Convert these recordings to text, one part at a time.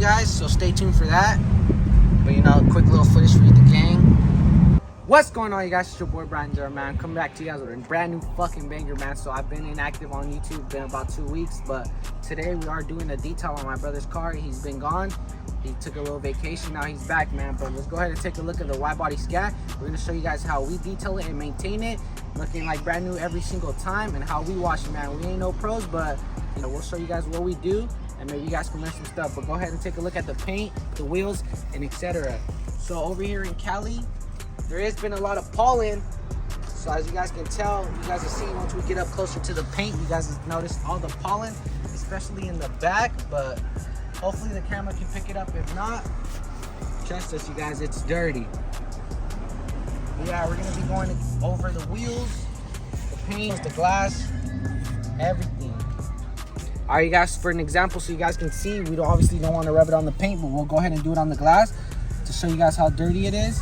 guys, so stay tuned for that. But you know, quick little footage for you, the gang. What's going on, you guys? It's your boy Brian Jar, man. Coming back to you guys with a brand new fucking banger, man. So I've been inactive on YouTube, been about 2 weeks, but today we are doing a detail on my brother's car. He's been gone. He took a little vacation, now he's back, man. But let's go ahead and take a look at the wide body Scat. We're gonna show you guys how we detail it and maintain it, looking like brand new every single time, and how we wash it, man. We ain't no pros, but you know, we'll show you guys what we do, and maybe you guys can learn some stuff. But go ahead and take a look at the paint, the wheels, and etc. So over here in Cali, there has been a lot of pollen. So as you guys can tell, you guys are seeing once we get up closer to the paint, you guys have noticed all the pollen, especially in the back, but hopefully the camera can pick it up. If not, trust us, you guys, it's dirty. But yeah, we're gonna be going over the wheels, the paint, the glass, everything. All right, you guys, for an example, so you guys can see, we obviously don't want to rub it on the paint, but we'll go ahead and do it on the glass to show you guys how dirty it is.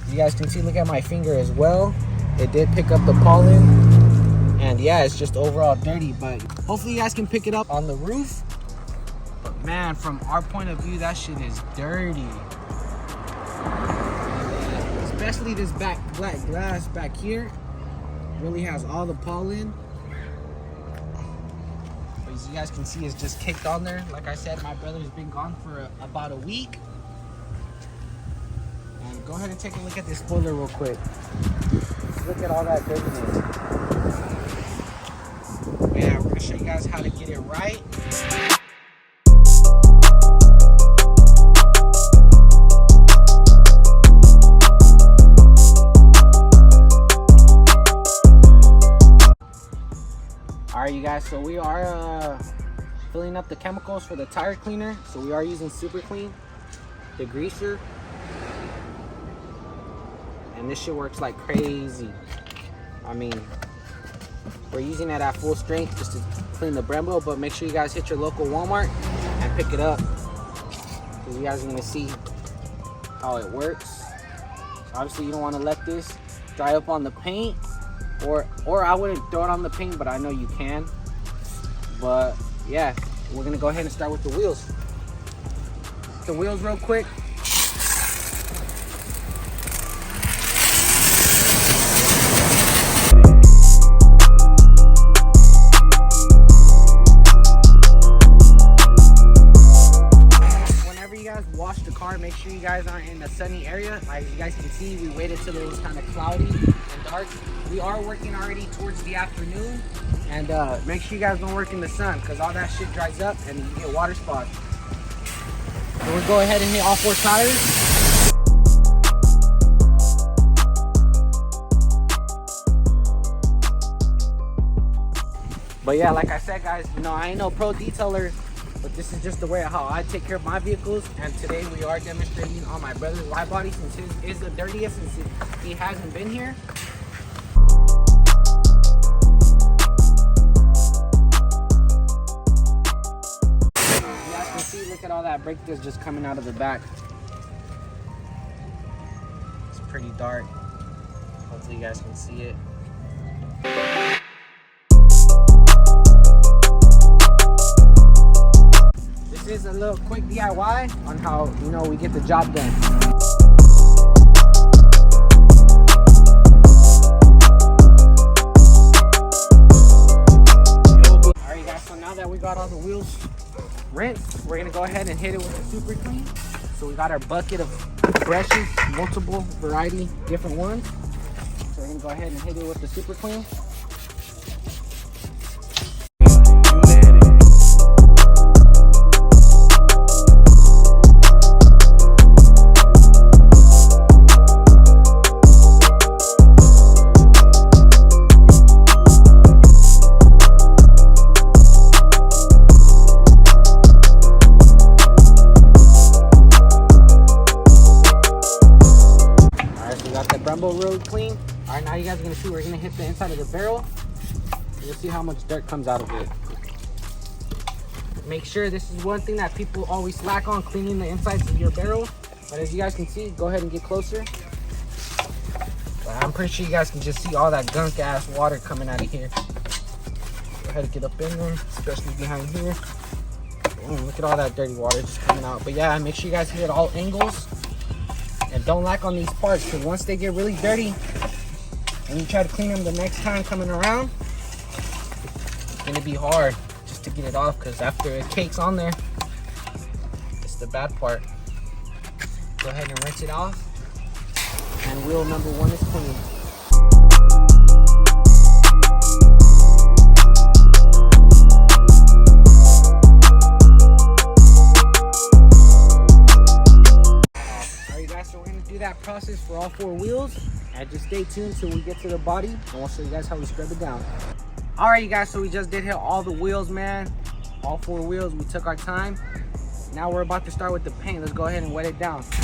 You guys can see, look at my finger as well. It did pick up the pollen, and yeah, it's just overall dirty, but hopefully you guys can pick it up on the roof. But man, from our point of view, that shit is dirty. Especially this black glass back here really has all the pollen. But as you guys can see, it's just caked on there. Like I said, my brother's been gone for about a week. And go ahead and take a look at this spoiler real quick. Look at all that dirtiness. But yeah, we're gonna show you guys how to get it right. Alright, you guys, so we are filling up the chemicals for the tire cleaner. So we are using Super Clean, the greaser. And this shit works like crazy. I mean, we're using it at full strength just to clean the Brembo, but make sure you guys hit your local Walmart and pick it up, because you guys are gonna see how it works. So obviously you don't want to let this dry up on the paint, or I wouldn't throw it on the paint, but I know you can. But yeah, we're gonna go ahead and start with the wheels. The wheels real quick. Wash the car, make sure you guys aren't in a sunny area. Like you guys can see, we waited till it was kind of cloudy and dark. We are working already towards the afternoon, and make sure you guys don't work in the sun, because all that shit dries up and you get water spots. So we'll go ahead and hit all 4 tires. But yeah, like I said, guys, you know, I ain't no pro detailer, but this is just the way how I take care of my vehicles. And today we are demonstrating on my brother's wide body, since his is the dirtiest, since he hasn't been here. You guys can see, look at all that brake disc just coming out of the back. It's pretty dark. Hopefully you guys can see it. This is a little quick DIY on how, you know, we get the job done. Alright guys, so now that we got all the wheels rinsed, we're gonna go ahead and hit it with the Super Clean. So we got our bucket of brushes, multiple variety, different ones. So we're gonna go ahead and hit it with the Super Clean. Brembo road clean. All right, now you guys are gonna see, we're gonna hit the inside of the barrel. You'll see how much dirt comes out of it. Make sure, this is one thing that people always slack on, cleaning the insides of your barrel. But as you guys can see, go ahead and get closer. But I'm pretty sure you guys can just see all that gunk ass water coming out of here. Go ahead and get up in there, especially behind here. Look at all that dirty water just coming out. But yeah, make sure you guys hit all angles. And don't lack on these parts, because once they get really dirty and you try to clean them the next time coming around, it's going to be hard just to get it off, because after it cakes on there, it's the bad part. Go ahead and rinse it off. And wheel number 1 is clean. So we're going to do that process for all 4 wheels, and just stay tuned till we get to the body, and we'll show you guys how we scrub it down. Alright, you guys, so we just did hit all the wheels, man. All 4 wheels. We took our time. Now we're about to start with the paint. Let's go ahead and wet it down. Look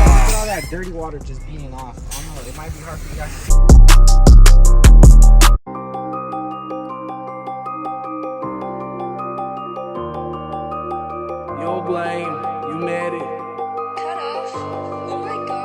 at all that dirty water just beating off. I don't know, it might be hard for you guys to... No blame, you made it. Cut off? Oh my god.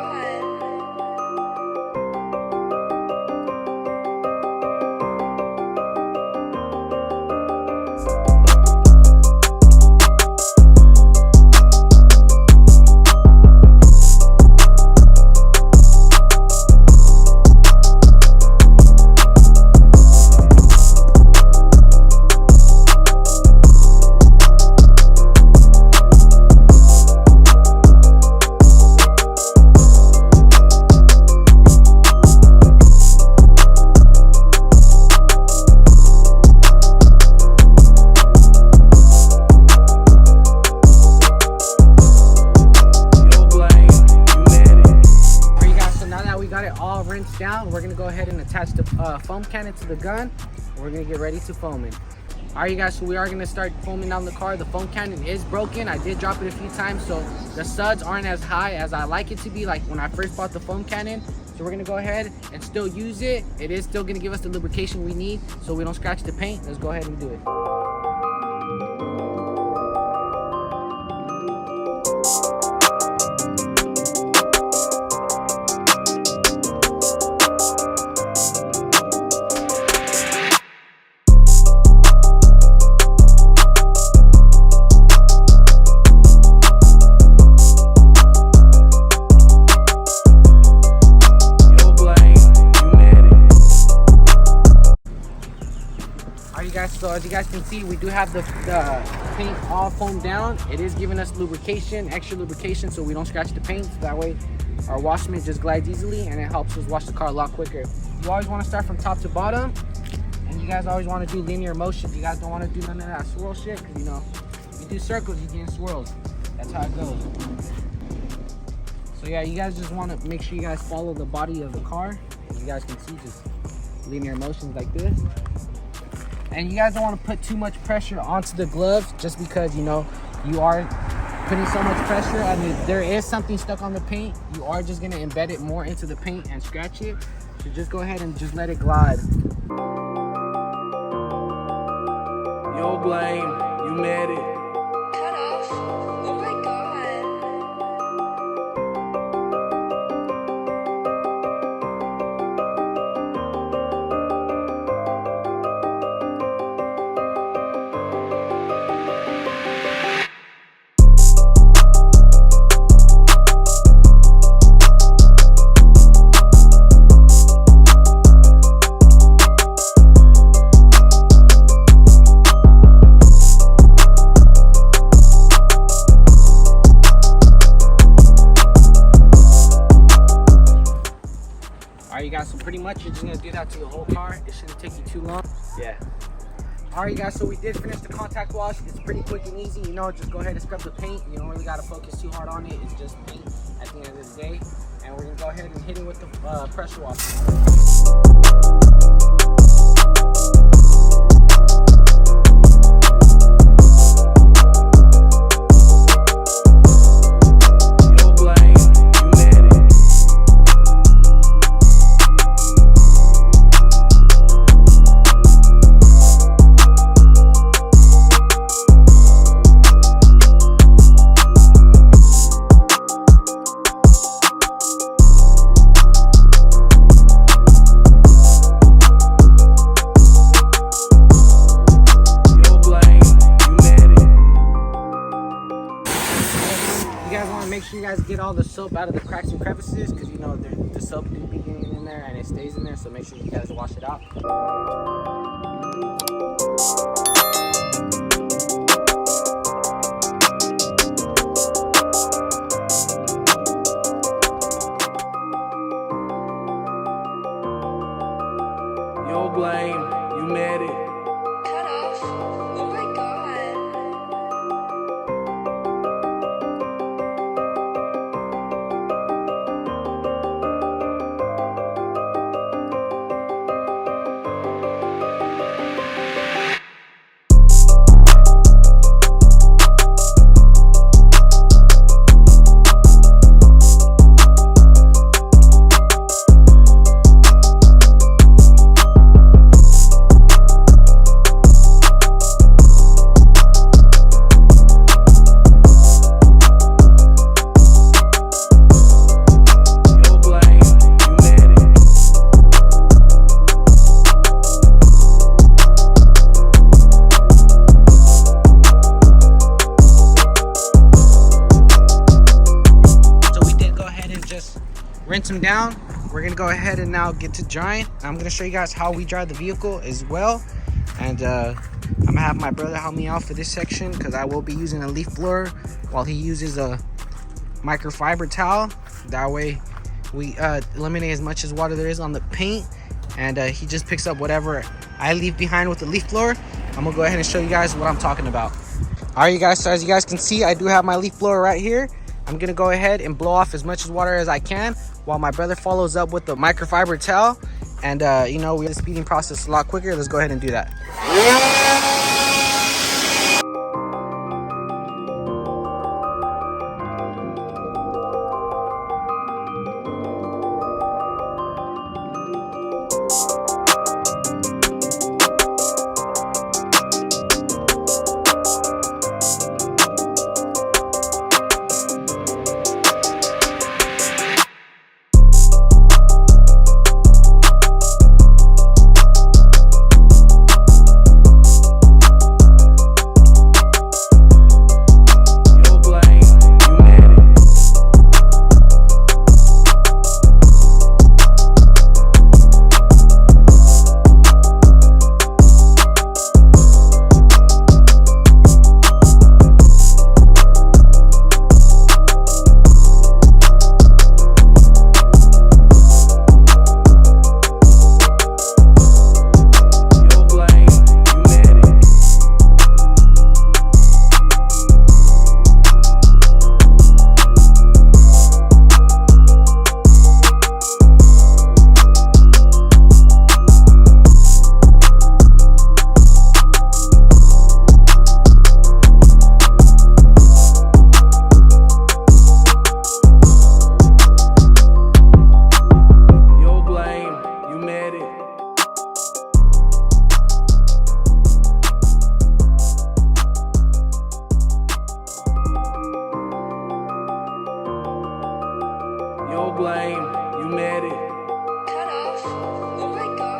All rinsed down, we're gonna go ahead and attach the foam cannon to the gun. We're gonna get ready to foam it. All right, you guys, so we are gonna start foaming down the car. The foam cannon is broken. I did drop it a few times, so the suds aren't as high as I like it to be, like when I first bought the foam cannon. So we're gonna go ahead and still use it. It is still gonna give us the lubrication we need so we don't scratch the paint. Let's go ahead and do it. So as you guys can see, we do have the paint all foamed down. It is giving us lubrication, extra lubrication, so we don't scratch the paint. So that way our wash mitt just glides easily and it helps us wash the car a lot quicker. You always want to start from top to bottom, and you guys always want to do linear motion. You guys don't want to do none of that swirl shit, because you know, you do circles, you get swirls. That's how it goes. So yeah, you guys just want to make sure you guys follow the body of the car. As you guys can see, just linear motions like this. And you guys don't want to put too much pressure onto the gloves, just because, you know, you are putting so much pressure and if there is something stuck on the paint, you are just going to embed it more into the paint and scratch it. So just go ahead and just let it glide. No blame, you made it. Cut off? Oh my god. Alright, you guys, so pretty much you're just gonna do that to the whole car. It shouldn't take you too long. Yeah. Alright, you guys, so we did finish the contact wash. It's pretty quick and easy. You know, just go ahead and scrub the paint. You don't really gotta focus too hard on it. It's just paint at the end of the day. And we're gonna go ahead and hit it with the pressure washer. You guys want to make sure you guys get all the soap out of the cracks and crevices, because you know the soap do be getting in there and it stays in there, so make sure you guys wash it out. Yo, Blame, you made it. Cut off. Oh my god. Yo, Blame, you made it. So we did go ahead and just rinse them down. We're gonna go ahead and now get to drying. I'm gonna show you guys how we dry the vehicle as well. And I'm gonna have my brother help me out for this section, because I will be using a leaf blower while he uses a microfiber towel. That way we eliminate as much as water there is on the paint, and he just picks up whatever I leave behind with the leaf blower. I'm gonna go ahead and show you guys what I'm talking about. All right, you guys, so as you guys can see, I do have my leaf blower right here. I'm gonna go ahead and blow off as much water as I can while my brother follows up with the microfiber towel. And you know, the speeding process a lot quicker. Let's go ahead and do that. Yo, Blame, you made it. Yo, Blame, you made it. Yo, Blame, you made it. Yo, Blame, you made it. Cut off. Oh my god.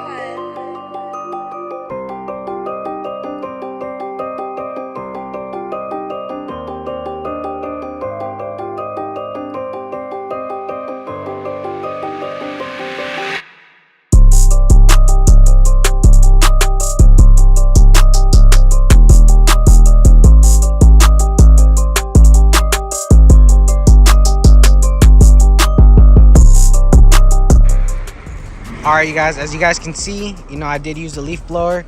All right, you guys, as you guys can see, you know, I did use the leaf blower.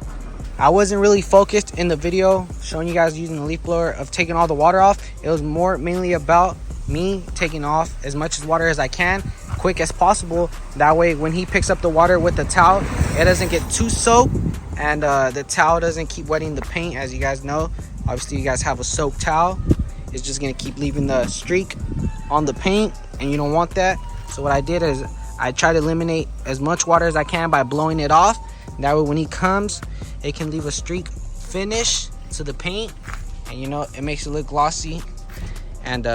I wasn't really focused in the video showing you guys using the leaf blower of taking all the water off. It was more mainly about me taking off as much water as I can, quick as possible. That way, when he picks up the water with the towel, it doesn't get too soaked, and the towel doesn't keep wetting the paint. As you guys know, obviously you guys have a soaked towel. It's just gonna keep leaving the streak on the paint, and you don't want that. So what I did is I try to eliminate as much water as I can by blowing it off. That way when he comes, it can leave a streak finish to the paint, and you know, it makes it look glossy. And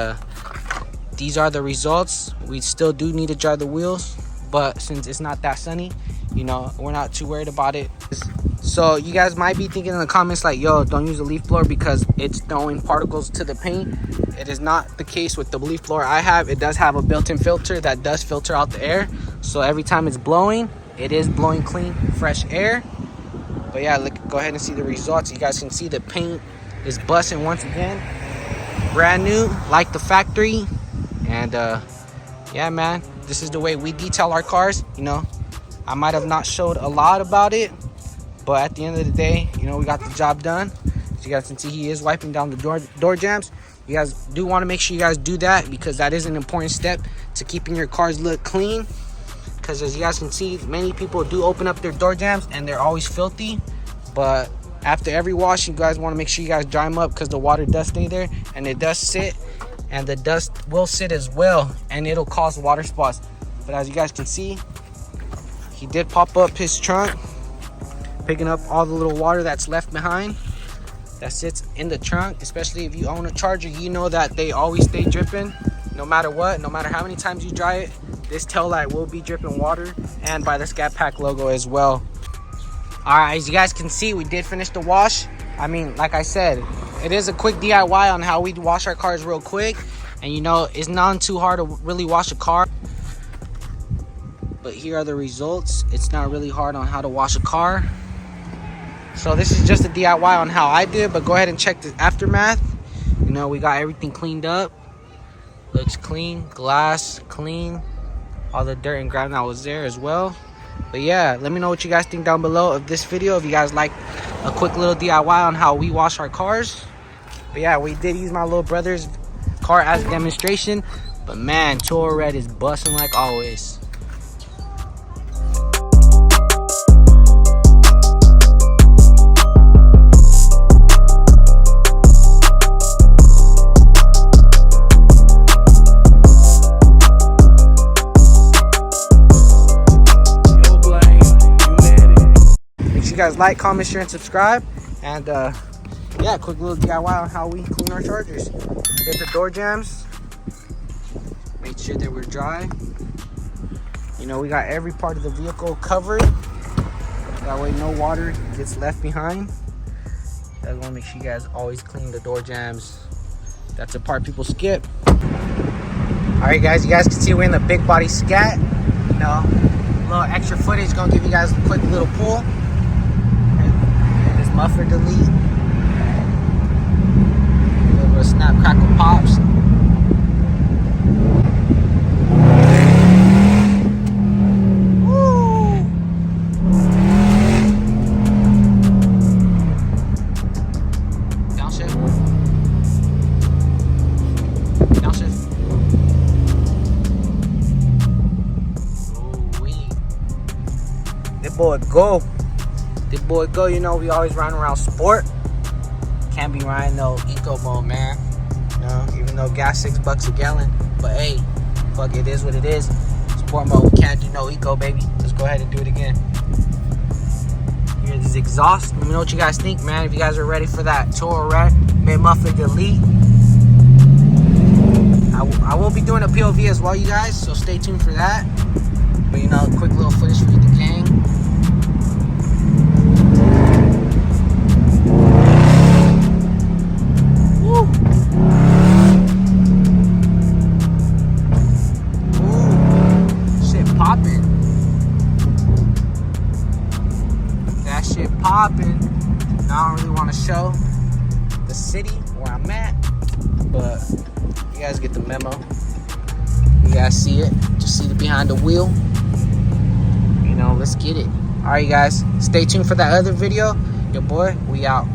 these are the results. We still do need to dry the wheels, but since it's not that sunny, you know, we're not too worried about it. So you guys might be thinking in the comments like, yo, don't use a leaf blower because it's throwing particles to the paint. It is not the case with the leaf blower I have. It does have a built-in filter that does filter out the air. So every time it's blowing, it is blowing clean, fresh air. But yeah, look, go ahead and see the results. You guys can see the paint is busting once again. Brand new, like the factory. And yeah, man, this is the way we detail our cars. You know, I might have not showed a lot about it, but at the end of the day, you know, we got the job done. As you guys can see, he is wiping down the door jambs. You guys do want to make sure you guys do that, because that is an important step to keeping your cars look clean. Because as you guys can see, many people do open up their door jambs and they're always filthy. But after every wash, you guys want to make sure you guys dry them up, because the water does stay there and it does sit, and the dust will sit as well, and it'll cause water spots. But as you guys can see, he did pop up his trunk, picking up all the little water that's left behind that sits in the trunk. Especially if you own a Charger, you know that they always stay dripping no matter what, no matter how many times you dry it. This tail light will be dripping water, and by the Scat Pack logo as well. All right, as you guys can see, we did finish the wash. I mean, like I said, it is a quick DIY on how we wash our cars real quick. And you know, it's not too hard to really wash a car. But here are the results. It's not really hard on how to wash a car. So this is just a DIY on how I did, but go ahead and check the aftermath. You know, we got everything cleaned up. Looks clean, glass clean. All the dirt and grime that was there as well. But yeah, let me know what you guys think down below of this video. If you guys like a quick little DIY on how we wash our cars. But yeah, we did use my little brother's car as a demonstration. But man, Toro Red is busting like always. You guys like, comment, share, and subscribe. And yeah, quick little DIY on how we clean our Chargers. Hit the door jambs, make sure that we're dry. You know, we got every part of the vehicle covered, that way no water gets left behind. You guys want to make sure you guys always clean the door jambs. That's a part people skip. Alright guys, you guys can see we're in the big body Scat. You know, a little extra footage, gonna give you guys a quick little pull. Muffler delete, a little bit of snap, crackle, pops. Woo! Downshift. Downshift. Ooh-wee. That boy go. The boy go, you know, we always run around sport. Can't be riding no eco mode, man. You know, even though gas $6 a gallon. But hey, fuck, it is what it is. Sport mode, we can't do no eco, baby. Let's go ahead and do it again. Here's this exhaust. Let me know what you guys think, man. If you guys are ready for that Toro Red mid muffler delete. I will be doing a POV as well, you guys, so stay tuned for that. But you know, quick little footage for the gang. Popping. Now I don't really want to show the city where I'm at, but you guys get the memo. You guys see it. Just see the behind the wheel. You know, let's get it. All right, you guys, stay tuned for that other video. Your boy, we out.